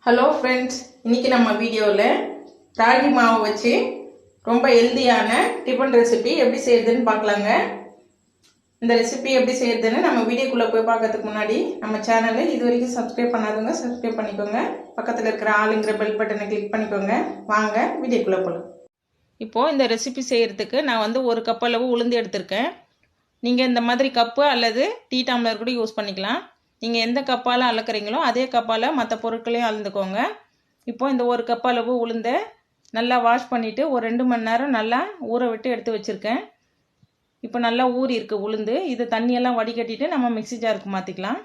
Hello friends, இன்றைக்கி நம்ம வீடியோவில் ராகி மாவு வச்சு ரொம்ப ஹெல்தியான டிஃபன் ரெசிபி எப்படி செய்யுதுன்னு பார்க்கலாங்க. இந்த ரெசிபி எப்படி செய்யுதுன்னு நம்ம வீடியோக்குள்ளே போய் பார்க்கறதுக்கு முன்னாடி நம்ம சேனலை இது வரைக்கும் சப்ஸ்கிரைப் பண்ணாதவங்க சப்ஸ்கிரைப் பண்ணிக்கோங்க. பக்கத்தில் இருக்கிற ஆளுங்கிற பெல் பட்டனை கிளிக் பண்ணிக்கோங்க. வாங்க வீடியோக்குள்ளே போகலாம். இப்போது இந்த ரெசிபி செய்கிறதுக்கு நான் வந்து ஒரு கப் அளவு உளுந்து எடுத்திருக்கேன். நீங்கள் இந்த மாதிரி கப்பு அல்லது டீ டம்ளர் கூட யூஸ் பண்ணிக்கலாம். நீங்கள் எந்த கப்பால் அளக்குறீங்களோ அதே கப்பால் மற்ற பொருட்களையும் அளந்துக்கோங்க. இப்போது இந்த ஒரு கப் அளவு உளுந்தை நல்லா வாஷ் பண்ணிவிட்டு ஒரு 2 மணி நேரம் நல்லா ஊற விட்டு எடுத்து வச்சுருக்கேன். இப்போ நல்லா ஊறி இருக்குது உளுந்து. இது தண்ணியெல்லாம் வடிகட்டிட்டு நம்ம மிக்ஸி ஜாருக்கு மாற்றிக்கலாம்.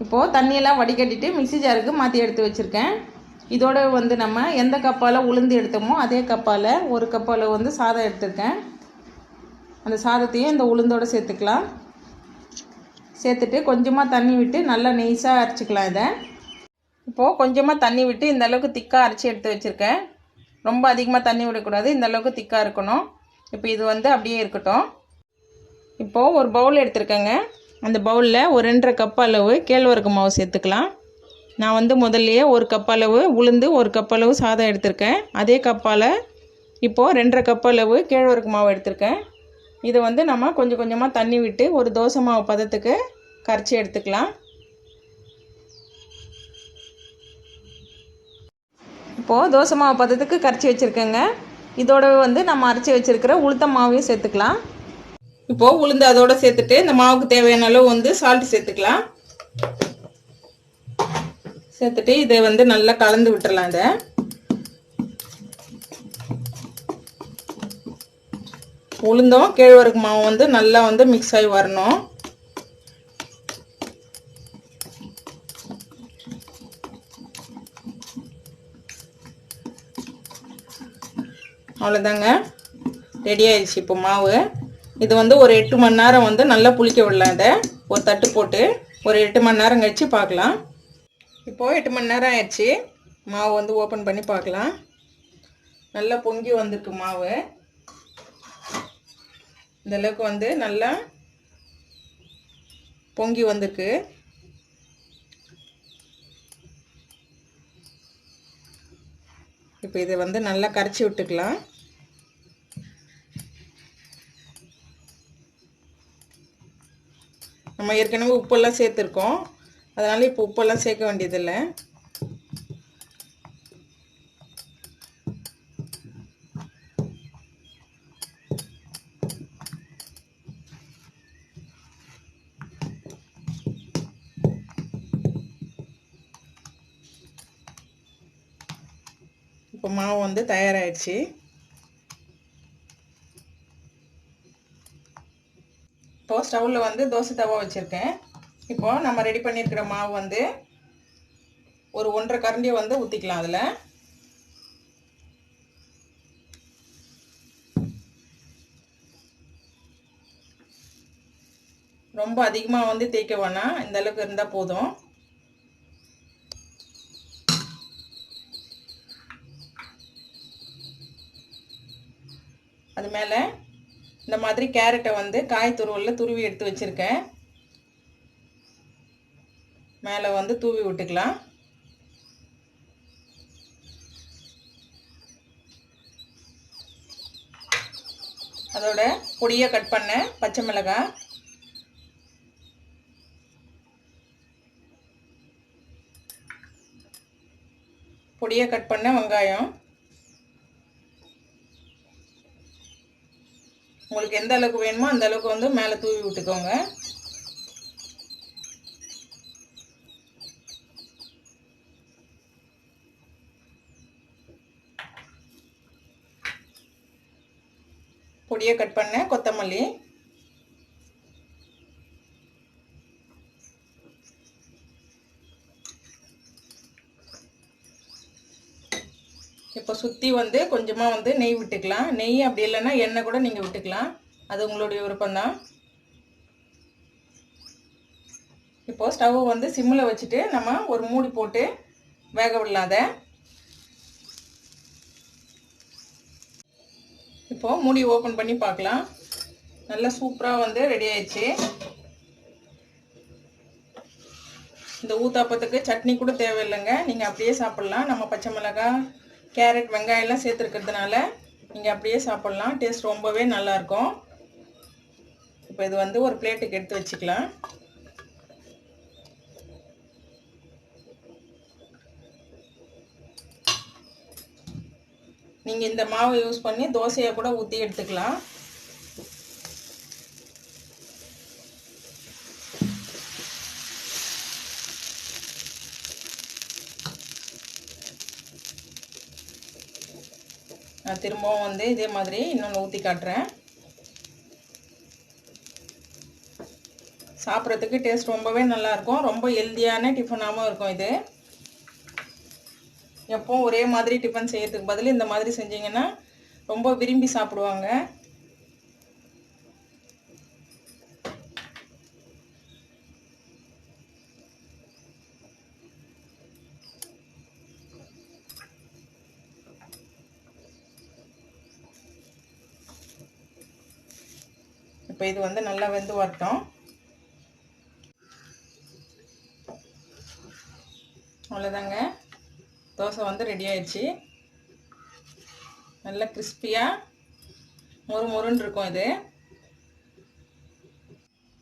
இப்போது தண்ணியெல்லாம் வடிகட்டிட்டு மிக்ஸி ஜாருக்கு மாற்றி எடுத்து வச்சுருக்கேன். இதோட வந்து நம்ம எந்த கப்பால் உளுந்து எடுத்தோமோ அதே கப்பால் ஒரு கப் அளவு வந்து சாதம் எடுத்துருக்கேன். அந்த சாதத்தையும் இந்த உளுந்தோடு சேர்த்துக்கலாம். சேர்த்துட்டு கொஞ்சமாக தண்ணி விட்டு நல்லா நெய்ஸாக அரைச்சிக்கலாம். இதை இப்போது கொஞ்சமாக தண்ணி விட்டு இந்த அளவுக்கு திக்காக அரைச்சி எடுத்து வச்சுருக்கேன். ரொம்ப அதிகமாக தண்ணி விடக்கூடாது, இந்த அளவுக்கு திக்காக இருக்கணும். இப்போ இது வந்து அப்படியே இருக்கட்டும். இப்போது ஒரு பவுல் எடுத்துருக்கேங்க. அந்த பவுலில் ஒரு 2.5 கப் அளவு கேழ்வரகு மாவு சேர்த்துக்கலாம். நான் வந்து முதல்லையே ஒரு கப் அளவு உளுந்து ஒரு கப் அளவு சாதம் எடுத்திருக்கேன். அதே கப்பால் இப்போது 2.5 கப் அளவு கேழ்வரகு மாவு எடுத்திருக்கேன். இதை வந்து நம்ம கொஞ்சம் கொஞ்சமாக தண்ணி விட்டு ஒரு தோசை மாவு பதத்துக்கு கரைச்சி எடுத்துக்கலாம். இப்போது தோசை மாவு பதத்துக்கு கரைச்சி வச்சுருக்கேங்க. இதோட வந்து நம்ம அரைச்சி வச்சுருக்கிற உளுத்த மாவையும் சேர்த்துக்கலாம். இப்போது உளுந்து அதோடு சேர்த்துட்டு இந்த மாவுக்கு தேவையான அளவு வந்து சால்ட் சேர்த்துக்கலாம். சேர்த்துட்டு இதை வந்து நல்லா கலந்து விட்டுறலாம். இதை உளுந்தும் கேழ்வரகு மாவு வந்து நல்லா வந்து மிக்ஸ் ஆகி வரணும். அவ்வளோதாங்க, ரெடி ஆயிடுச்சு இப்போ மாவு. இது வந்து ஒரு 8 மணி நேரம் வந்து நல்லா புளிக்க விடலாம். இதை ஒரு தட்டு போட்டு ஒரு 8 மணி நேரம் கழித்து பார்க்கலாம். இப்போது 8 மணி நேரம் ஆயிடுச்சு. மாவு வந்து ஓப்பன் பண்ணி பார்க்கலாம். நல்லா பொங்கி வந்திருக்கு மாவு. இந்த அளவுக்கு வந்து நல்லா பொங்கி வந்திருக்கு. இப்போ இதை வந்து நல்லா கரைச்சி விட்டுக்கலாம். நம்ம ஏற்கனவே உப்பெல்லாம் சேர்த்துருக்கோம், அதனால் இப்போ உப்பெல்லாம் சேர்க்க வேண்டியதில்லை. இப்போ மாவு வந்து தயாராகிடுச்சு. இப்போது ஸ்டவ்வில் வந்து தோசை தவா வச்சுருக்கேன். இப்போது நம்ம ரெடி பண்ணியிருக்கிற மாவு வந்து ஒரு 1.5 கரண்டியை வந்து ஊற்றிக்கலாம். அதில் ரொம்ப அதிகமாக வந்து தேய்க்க வேணாம், இந்த அளவுக்கு இருந்தால் போதும். அது மேலே இந்த மாதிரி கேரட்டை வந்து காய் துருவலில் துருவி எடுத்து வச்சுருக்கேன். மேலே வந்து தூவி விட்டுக்கலாம். அதோட பொடியாக கட் பண்ண பச்சை மிளகாய், பொடியாக கட் பண்ண வெங்காயம், உங்களுக்கு எந்த அளவுக்கு வேணுமோ அந்த அளவுக்கு வந்து மேலே தூவி விட்டுக்கோங்க. பொடியை கட் பண்ண கொத்தமல்லி, இப்போ சுற்றி வந்து கொஞ்சமாக வந்து நெய் விட்டுக்கலாம். நெய் அப்படி இல்லைன்னா எண்ணெய் கூட நீங்கள் விட்டுக்கலாம், அது உங்களுடைய விருப்பம்தான். இப்போது ஸ்டவ் வந்து சிம்மில் வச்சுட்டு நம்ம ஒரு மூடி போட்டு வேக விடலாத. இப்போது மூடி ஓப்பன் பண்ணி பார்க்கலாம். நல்லா சூப்பராக வந்து ரெடி ஆயிடுச்சு. இந்த ஊத்தாப்பத்துக்கு சட்னி கூட தேவையில்லைங்க, நீங்கள் அப்படியே சாப்பிட்லாம். நம்ம பச்சை மிளகாய், கேரட், வெங்காயம்லாம் சேர்த்துருக்கிறதுனால நீங்கள் அப்படியே சாப்பிட்லாம். டேஸ்ட் ரொம்பவே நல்லாயிருக்கும். இப்போ இது வந்து ஒரு பிளேட்டுக்கு எடுத்து வச்சுக்கலாம். நீங்கள் இந்த மாவை யூஸ் பண்ணி தோசையை கூட ஊற்றி எடுத்துக்கலாம். நான் திரும்பவும் வந்து இதே மாதிரி இன்னொன்று ஊற்றி காட்டுறேன். சாப்பிட்றதுக்கு டேஸ்ட் ரொம்பவே நல்லாயிருக்கும். ரொம்ப ஹெல்த்தியான டிஃபனாகவும் இருக்கும். இது எப்போ ஒரே மாதிரி டிஃபன் செய்யறதுக்கு பதில் இந்த மாதிரி செஞ்சீங்கன்னா ரொம்ப விரும்பி சாப்பிடுவாங்க. இப்போ இது வந்து நல்லா வெந்து வரட்டும். அவ்வளோதாங்க, தோசை வந்து ரெடி ஆயிடுச்சு. நல்லா கிறிஸ்பியாக மொறு மொறுன்னு இருக்கும் இது.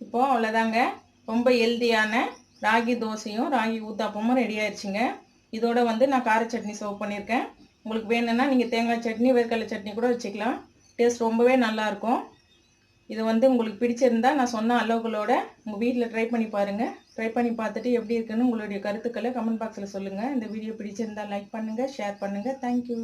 இப்போது அவ்வளோதாங்க, ரொம்ப ஹெல்தியான ராகி தோசையும் ராகி ஊத்தாப்பமும் ரெடி ஆயிடுச்சுங்க. இதோட வந்து நான் கார சட்னி சர்வ் பண்ணியிருக்கேன். உங்களுக்கு வேணும்னா நீங்கள் தேங்காய் சட்னி, வேர்க்கடலை சட்னி கூட வச்சுக்கலாம். டேஸ்ட் ரொம்பவே நல்லாயிருக்கும். இது வந்து உங்களுக்கு பிடிச்சிருந்தா நான் சொன்ன அளவுகளோட உங்கள் வீட்டில் ட்ரை பண்ணி பாருங்கள். ட்ரை பண்ணி பார்த்துட்டு எப்படி இருக்குன்னு உங்களுடைய கருத்துக்களை கமெண்ட் பாக்ஸில் சொல்லுங்கள். இந்த வீடியோ பிடிச்சிருந்தா லைக் பண்ணுங்கள், ஷேர் பண்ணுங்கள். தேங்க்யூ.